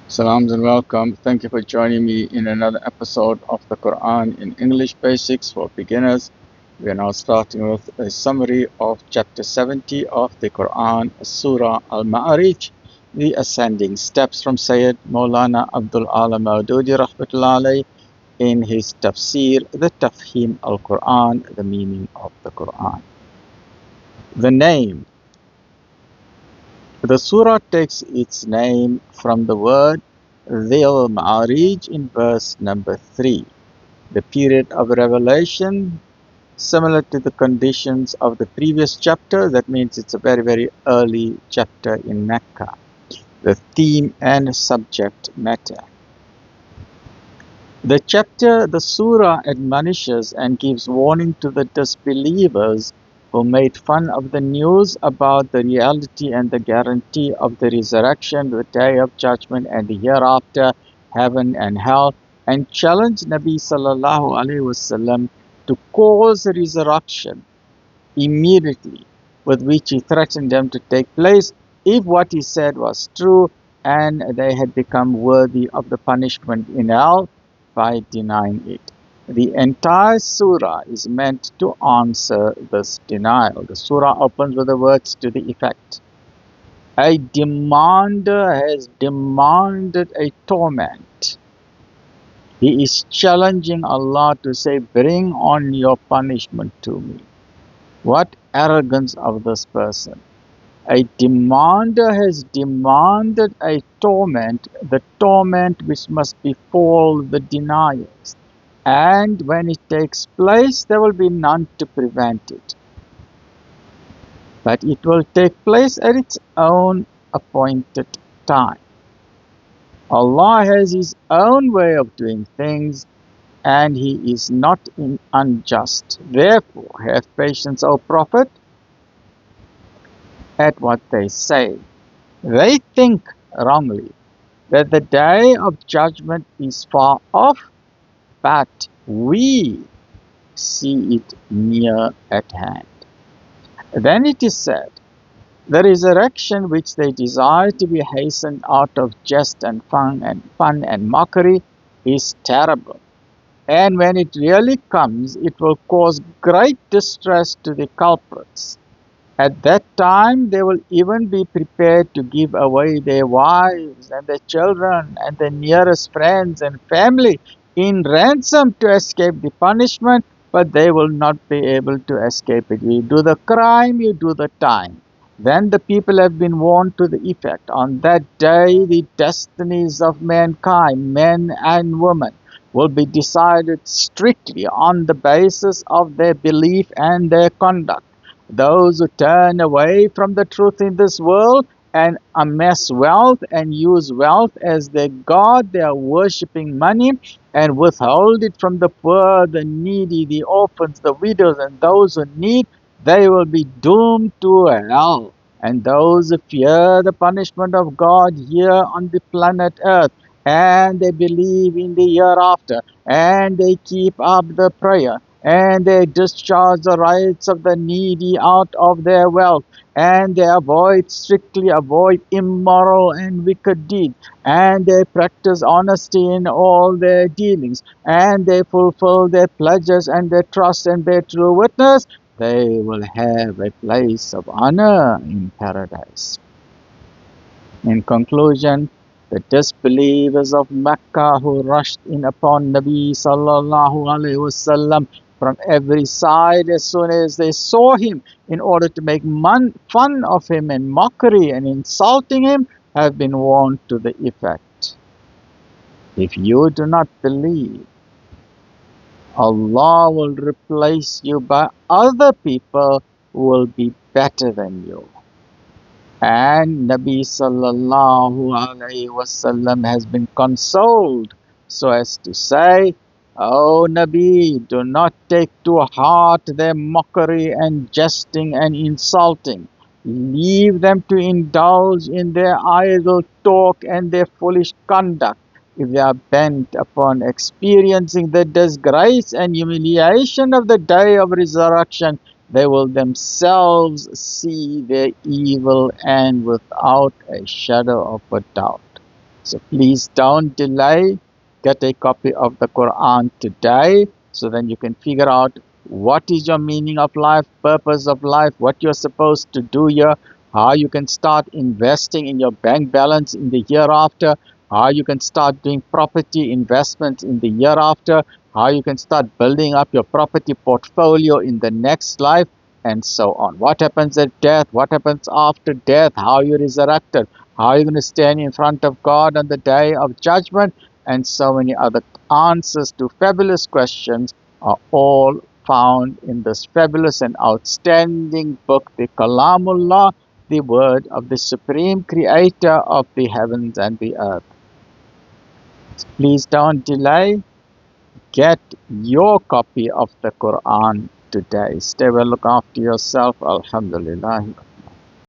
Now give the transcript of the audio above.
Salams and welcome. Thank you for joining me in another episode of the Quran in English Basics for Beginners. We are now starting with a summary of chapter 70 of the Quran, Surah Al-Ma'arij, the ascending steps from Sayyid Maulana Abdul Alam Maududi Rahmatullah Alayhi in his tafsir, the Tafhim al-Quran, the meaning of the Quran. The name. The surah takes its name from the word Dhil Ma'arij in verse number 3. The period of revelation, similar to the conditions of the previous chapter, that means it's a very, very early chapter in Mecca. The theme and subject matter. The surah admonishes and gives warning to the disbelievers who made fun of the news about the reality and the guarantee of the resurrection, the day of judgment and the hereafter, heaven and hell, and challenged Nabi Sal'lal'laa'hu A'layhi Was'sallam to cause a resurrection immediately, with which he threatened them to take place if what he said was true and they had become worthy of the punishment in hell by denying it. The entire surah is meant to answer this denial. The surah opens with the words to the effect: a demander has demanded a torment. He is challenging Allah to say, bring on your punishment to me. What arrogance of this person. A demander has demanded a torment, the torment which must befall the deniers. And when it takes place, there will be none to prevent it. But it will take place at its own appointed time. Allah has His own way of doing things, and He is not unjust. Therefore, have patience, O Prophet, at what they say. They think wrongly that the day of judgment is far off, but we see it near at hand. Then it is said, the resurrection which they desire to be hastened out of jest and fun and mockery is terrible. And when it really comes, it will cause great distress to the culprits. At that time, they will even be prepared to give away their wives and their children and their nearest friends and family in ransom to escape the punishment, but they will not be able to escape it. You do the crime, you do the time. Then the people have been warned to the effect. On that day, the destinies of mankind, men and women, will be decided strictly on the basis of their belief and their conduct. Those who turn away from the truth in this world and amass wealth and use wealth as their God, they are worshipping money and withhold it from the poor, the needy, the orphans, the widows, and those who need, they will be doomed to hell. And those who fear the punishment of God here on the planet Earth, and they believe in the hereafter, and they keep up the prayer, and they discharge the rights of the needy out of their wealth, and they strictly avoid immoral and wicked deeds, and they practice honesty in all their dealings, and they fulfill their pledges and their trust and bear true witness, they will have a place of honor in paradise. In conclusion, the disbelievers of Mecca who rushed in upon Nabi Sal'lal'laa'hu A'layhi Was'sallam from every side as soon as they saw him in order to make fun of him and mockery and insulting him have been warned to the effect: if you do not believe, Allah will replace you by other people who will be better than you. And Nabi Sallallahu Alaihi Wasallam has been consoled so as to say, O Nabi, do not take to heart their mockery and jesting and insulting. Leave them to indulge in their idle talk and their foolish conduct. If they are bent upon experiencing the disgrace and humiliation of the day of resurrection, they will themselves see their evil, and without a shadow of a doubt. So please don't delay. Get a copy of the Quran today so then you can figure out what is your meaning of life, purpose of life, what you're supposed to do here, how you can start investing in your bank balance in the hereafter, how you can start doing property investments in the hereafter, how you can start building up your property portfolio in the next life, and so on. What happens at death? What happens after death? How you're resurrected? How are you going to stand in front of God on the day of judgment? And so many other answers to fabulous questions are all found in this fabulous and outstanding book, the Kalamullah, the word of the Supreme Creator of the heavens and the earth. Please don't delay. Get your copy of the Quran today. Stay well, look after yourself. Alhamdulillah.